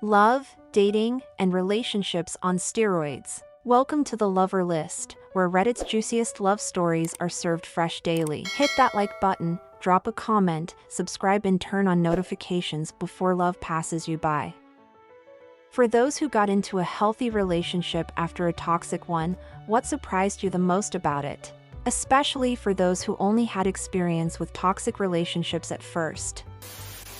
Love, dating, and relationships on steroids. Welcome to the Lover List, where Reddit's juiciest love stories are served fresh daily. Hit that like button, drop a comment, subscribe, and turn on notifications before love passes you by. For those who got into a healthy relationship after a toxic one, what surprised you the most about it? Especially for those who only had experience with toxic relationships at first.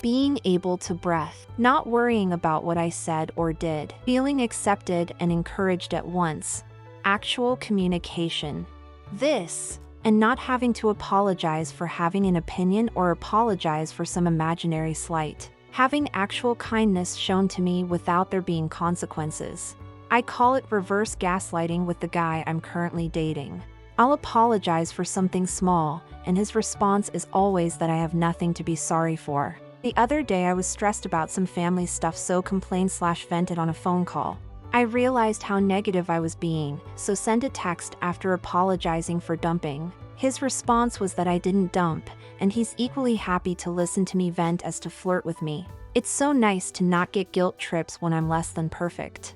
Being able to breathe, not worrying about what I said or did, feeling accepted and encouraged at once, actual communication. This, and not having to apologize for having an opinion or apologize for some imaginary slight. Having actual kindness shown to me without there being consequences. I call it reverse gaslighting with the guy I'm currently dating. I'll apologize for something small, and his response is always that I have nothing to be sorry for. The other day I was stressed about some family stuff, so complained/vented on a phone call. I realized how negative I was being, so sent a text after apologizing for dumping. His response was that I didn't dump, and he's equally happy to listen to me vent as to flirt with me. It's so nice to not get guilt trips when I'm less than perfect.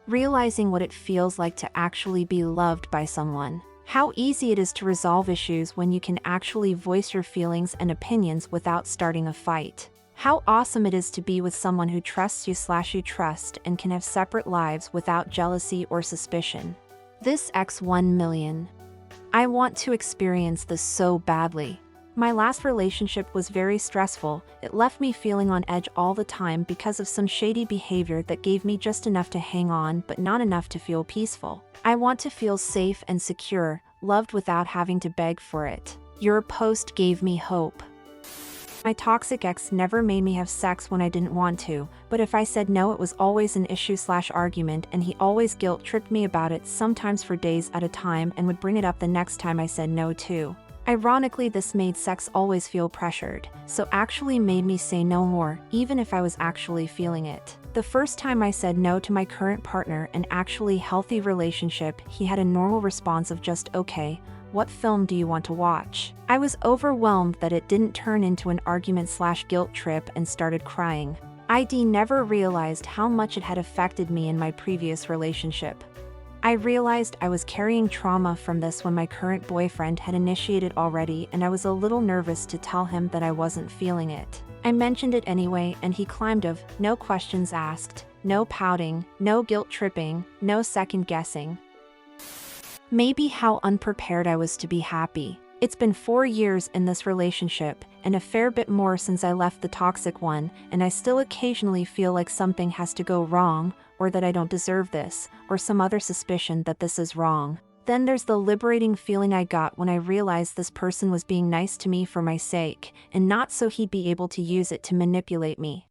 Realizing what it feels like to actually be loved by someone. How easy it is to resolve issues when you can actually voice your feelings and opinions without starting a fight. How awesome it is to be with someone who trusts you/you trust and can have separate lives without jealousy or suspicion. This X1 million. I want to experience this so badly. My last relationship was very stressful. It left me feeling on edge all the time because of some shady behavior that gave me just enough to hang on but not enough to feel peaceful. I want to feel safe and secure, loved without having to beg for it. Your post gave me hope. My toxic ex never made me have sex when I didn't want to, but if I said no, it was always an issue/argument, and he always guilt-tripped me about it, sometimes for days at a time, and would bring it up the next time I said no too. Ironically, this made sex always feel pressured, so actually made me say no more, even if I was actually feeling it. The first time I said no to my current partner, an actually healthy relationship, he had a normal response of just, "Okay, what film do you want to watch?" I was overwhelmed that it didn't turn into an argument/guilt trip and started crying. I never realized how much it had affected me in my previous relationship. I realized I was carrying trauma from this when my current boyfriend had initiated already, and I was a little nervous to tell him that I wasn't feeling it. I mentioned it anyway, and he climbed of, no questions asked, no pouting, no guilt tripping, no second guessing. Maybe how unprepared I was to be happy. It's been 4 years in this relationship, and a fair bit more since I left the toxic one, and I still occasionally feel like something has to go wrong, or that I don't deserve this, or some other suspicion that this is wrong. Then there's the liberating feeling I got when I realized this person was being nice to me for my sake, and not so he'd be able to use it to manipulate me.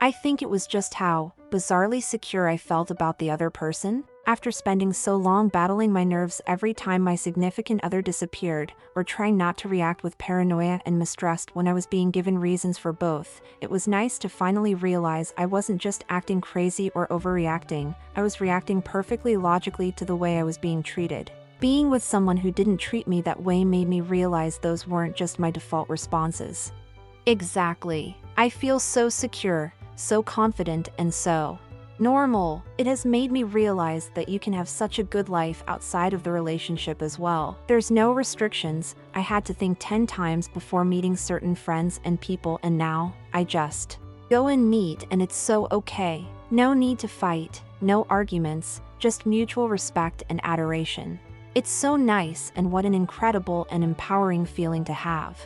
I think it was just how bizarrely secure I felt about the other person. After spending so long battling my nerves every time my significant other disappeared, or trying not to react with paranoia and mistrust when I was being given reasons for both, it was nice to finally realize I wasn't just acting crazy or overreacting, I was reacting perfectly logically to the way I was being treated. Being with someone who didn't treat me that way made me realize those weren't just my default responses. Exactly. I feel so secure, so confident, and so normal. It has made me realize that you can have such a good life outside of the relationship as well. There's no restrictions. I had to think 10 times before meeting certain friends and people, and now I just go and meet, and it's so okay. No need to fight, no arguments, just mutual respect and adoration. It's so nice, and what an incredible and empowering feeling to have.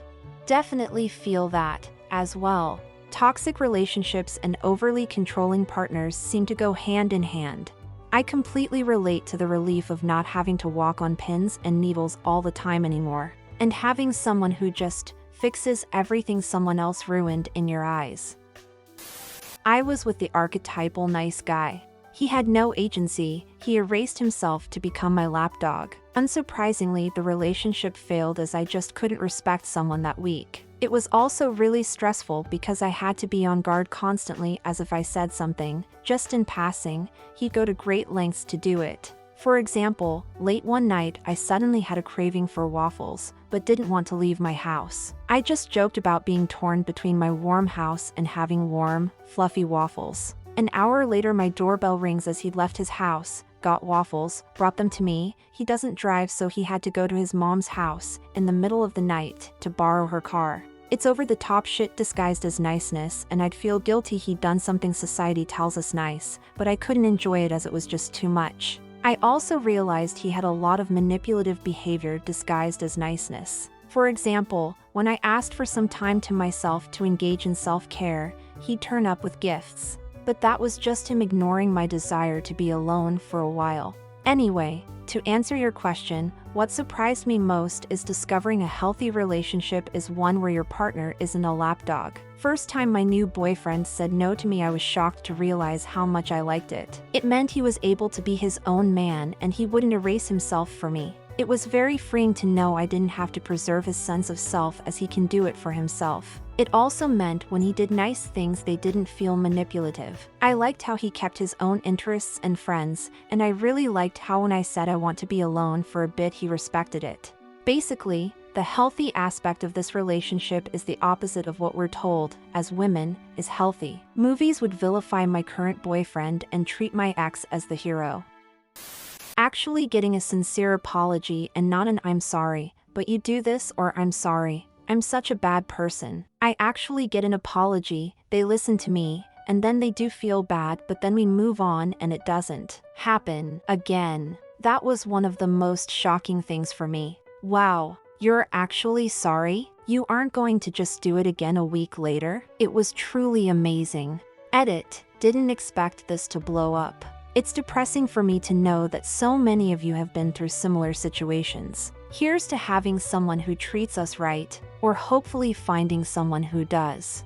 Definitely feel that as well. Toxic relationships and overly controlling partners seem to go hand in hand. I completely relate to the relief of not having to walk on pins and needles all the time anymore, and having someone who just fixes everything someone else ruined in your eyes. I was with the archetypal nice guy. He had no agency, he erased himself to become my lapdog. Unsurprisingly, the relationship failed as I just couldn't respect someone that weak. It was also really stressful because I had to be on guard constantly, as if I said something, just in passing, he'd go to great lengths to do it. For example, late one night I suddenly had a craving for waffles, but didn't want to leave my house. I just joked about being torn between my warm house and having warm, fluffy waffles. An hour later, my doorbell rings as he'd left his house, got waffles, brought them to me. He doesn't drive, so he had to go to his mom's house in the middle of the night to borrow her car. It's over-the-top shit disguised as niceness, and I'd feel guilty he'd done something society tells us nice, but I couldn't enjoy it as it was just too much. I also realized he had a lot of manipulative behavior disguised as niceness. For example, when I asked for some time to myself to engage in self-care, he'd turn up with gifts. But that was just him ignoring my desire to be alone for a while. Anyway, to answer your question, what surprised me most is discovering a healthy relationship is one where your partner isn't a lapdog. First time my new boyfriend said no to me, I was shocked to realize how much I liked it. It meant he was able to be his own man and he wouldn't erase himself for me. It was very freeing to know I didn't have to preserve his sense of self as he can do it for himself. It also meant when he did nice things they didn't feel manipulative. I liked how he kept his own interests and friends, and I really liked how when I said I want to be alone for a bit he respected it. Basically, the healthy aspect of this relationship is the opposite of what we're told, as women, is healthy. Movies would vilify my current boyfriend and treat my ex as the hero. Actually getting a sincere apology and not an "I'm sorry, but you do this" or "I'm sorry, I'm such a bad person." I actually get an apology, they listen to me, and then they do feel bad, but then we move on and it doesn't happen again. That was one of the most shocking things for me. Wow, you're actually sorry? You aren't going to just do it again a week later? It was truly amazing. Edit, didn't expect this to blow up. It's depressing for me to know that so many of you have been through similar situations. Here's to having someone who treats us right, or hopefully finding someone who does.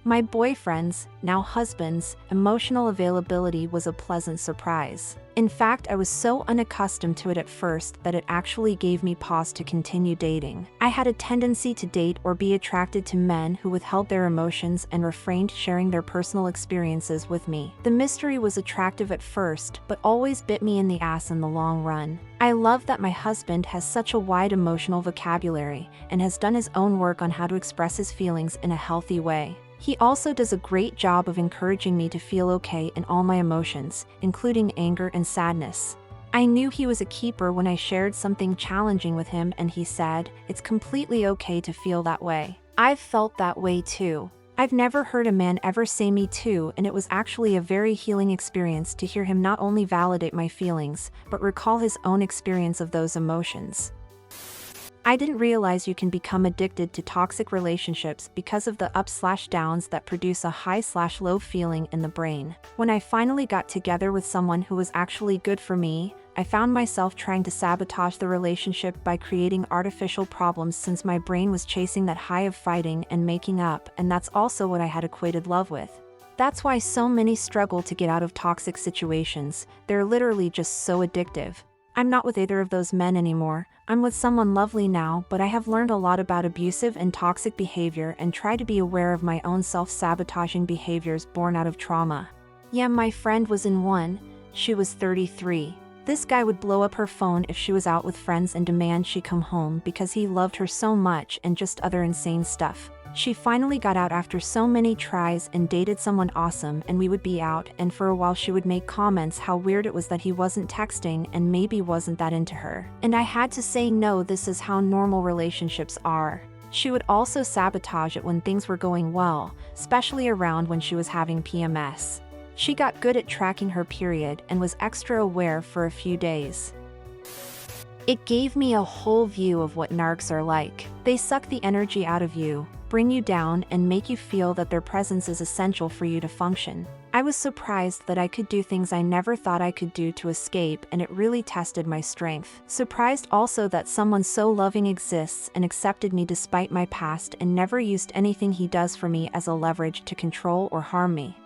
My boyfriend's, now husband's, emotional availability was a pleasant surprise. In fact, I was so unaccustomed to it at first that it actually gave me pause to continue dating. I had a tendency to date or be attracted to men who withheld their emotions and refrained sharing their personal experiences with me. The mystery was attractive at first, but always bit me in the ass in the long run. I love that my husband has such a wide emotional vocabulary and has done his own work on how to express his feelings in a healthy way. He also does a great job of encouraging me to feel okay in all my emotions, including anger and sadness. I knew he was a keeper when I shared something challenging with him and he said, "It's completely okay to feel that way. I've felt that way too." I've never heard a man ever say "me too," and it was actually a very healing experience to hear him not only validate my feelings, but recall his own experience of those emotions. I didn't realize you can become addicted to toxic relationships because of the ups/downs that produce a high/low feeling in the brain. When I finally got together with someone who was actually good for me, I found myself trying to sabotage the relationship by creating artificial problems since my brain was chasing that high of fighting and making up, and that's also what I had equated love with. That's why so many struggle to get out of toxic situations. They're literally just so addictive. I'm not with either of those men anymore. I'm with someone lovely now, but I have learned a lot about abusive and toxic behavior and try to be aware of my own self-sabotaging behaviors born out of trauma. Yeah, my friend was in one. She was 33. This guy would blow up her phone if she was out with friends and demand she come home because he loved her so much and just other insane stuff. She finally got out after so many tries and dated someone awesome, and we would be out, and for a while she would make comments how weird it was that he wasn't texting and maybe wasn't that into her. And I had to say no, this is how normal relationships are. She would also sabotage it when things were going well, especially around when she was having PMS. She got good at tracking her period and was extra aware for a few days. It gave me a whole view of what narcs are like. They suck the energy out of you, bring you down, and make you feel that their presence is essential for you to function. I was surprised that I could do things I never thought I could do to escape, and it really tested my strength. Surprised also that someone so loving exists and accepted me despite my past and never used anything he does for me as a leverage to control or harm me.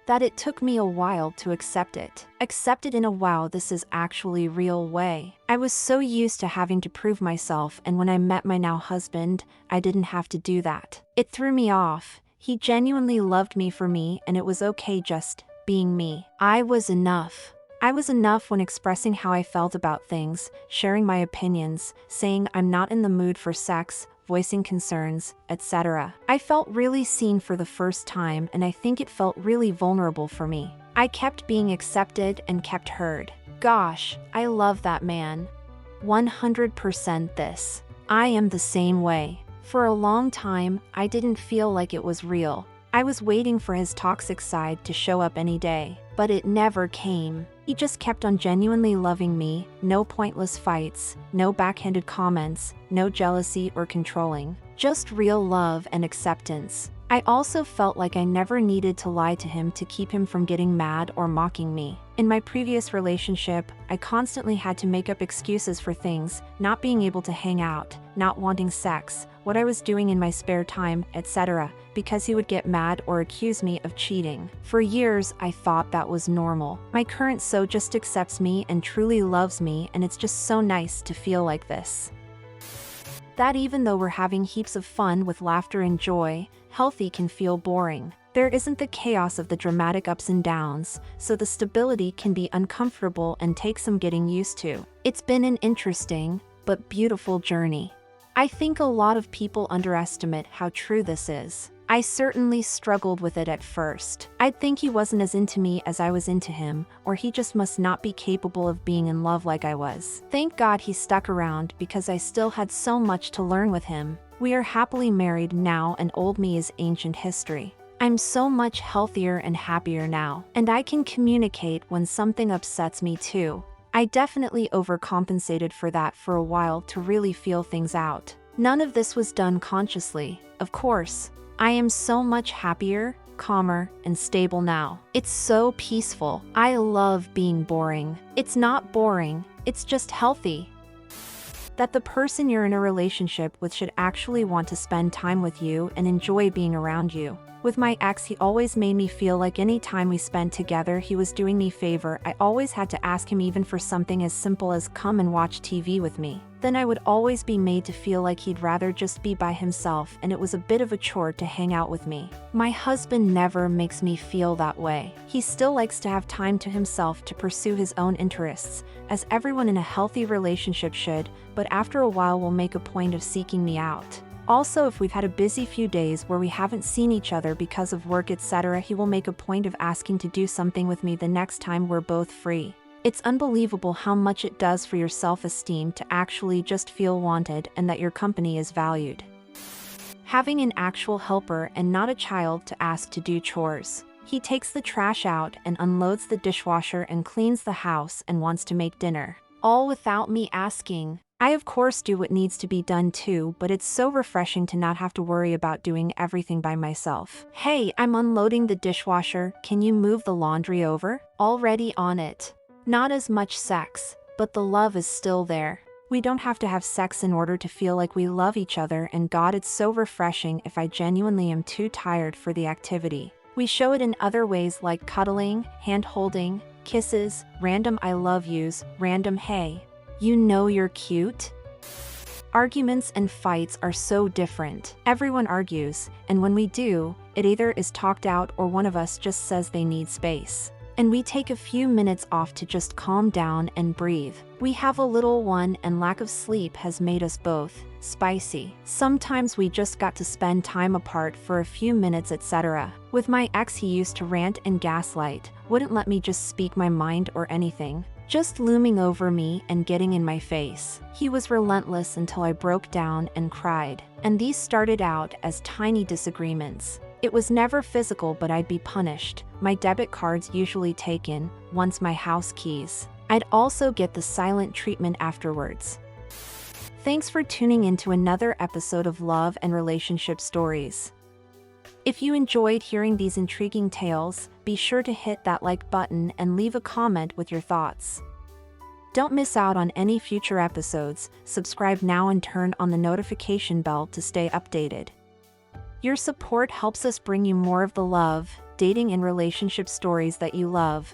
That it took me a while to accept it. Accept it in a "wow, this is actually real" way. I was so used to having to prove myself, and when I met my now husband, I didn't have to do that. It threw me off. He genuinely loved me for me, and it was okay just being me. I was enough. I was enough when expressing how I felt about things, sharing my opinions, saying I'm not in the mood for sex, voicing concerns, etc. I felt really seen for the first time, and I think it felt really vulnerable for me. I kept being accepted and kept heard. Gosh, I love that man. 100% this. I am the same way. For a long time, I didn't feel like it was real. I was waiting for his toxic side to show up any day, but it never came. He just kept on genuinely loving me, no pointless fights, no backhanded comments, no jealousy or controlling, just real love and acceptance. I also felt like I never needed to lie to him to keep him from getting mad or mocking me. In my previous relationship, I constantly had to make up excuses for things, not being able to hang out, not wanting sex, what I was doing in my spare time, etc., because he would get mad or accuse me of cheating. For years, I thought that was normal. My current so just accepts me and truly loves me, and it's just so nice to feel like this. That even though we're having heaps of fun with laughter and joy, healthy can feel boring. There isn't the chaos of the dramatic ups and downs, so the stability can be uncomfortable and take some getting used to. It's been an interesting, but beautiful journey. I think a lot of people underestimate how true this is. I certainly struggled with it at first. I'd think he wasn't as into me as I was into him, or he just must not be capable of being in love like I was. Thank God he stuck around because I still had so much to learn with him. We are happily married now, and old me is ancient history. I'm so much healthier and happier now, and I can communicate when something upsets me too. I definitely overcompensated for that for a while to really feel things out. None of this was done consciously, of course. I am so much happier, calmer, and stable now. It's so peaceful. I love being boring. It's not boring, it's just healthy. That the person you're in a relationship with should actually want to spend time with you and enjoy being around you. With my ex, he always made me feel like any time we spent together he was doing me a favor. I always had to ask him even for something as simple as come and watch TV with me. Then I would always be made to feel like he'd rather just be by himself, and it was a bit of a chore to hang out with me. My husband never makes me feel that way. He still likes to have time to himself to pursue his own interests, as everyone in a healthy relationship should, but after a while will make a point of seeking me out. Also, if we've had a busy few days where we haven't seen each other because of work, etc., he will make a point of asking to do something with me the next time we're both free. It's unbelievable how much it does for your self-esteem to actually just feel wanted and that your company is valued. Having an actual helper and not a child to ask to do chores. He takes the trash out and unloads the dishwasher and cleans the house and wants to make dinner. All without me asking. I of course do what needs to be done too, but it's so refreshing to not have to worry about doing everything by myself. Hey, I'm unloading the dishwasher, can you move the laundry over? Already on it. Not as much sex, but the love is still there. We don't have to have sex in order to feel like we love each other, and God, it's so refreshing if I genuinely am too tired for the activity. We show it in other ways like cuddling, hand-holding, kisses, random I love yous, random hey, you know you're cute? Arguments and fights are so different. Everyone argues, and when we do, it either is talked out or one of us just says they need space. And we take a few minutes off to just calm down and breathe. We have a little one, and lack of sleep has made us both spicy. Sometimes we just got to spend time apart for a few minutes, etc. With my ex, he used to rant and gaslight, wouldn't let me just speak my mind or anything. Just looming over me and getting in my face. He was relentless until I broke down and cried. And these started out as tiny disagreements. It was never physical, but I'd be punished. My debit cards usually taken, once my house keys. I'd also get the silent treatment afterwards. Thanks for tuning into another episode of Love and Relationship Stories. If you enjoyed hearing these intriguing tales, be sure to hit that like button and leave a comment with your thoughts. Don't miss out on any future episodes, subscribe now and turn on the notification bell to stay updated. Your support helps us bring you more of the love, dating and relationship stories that you love.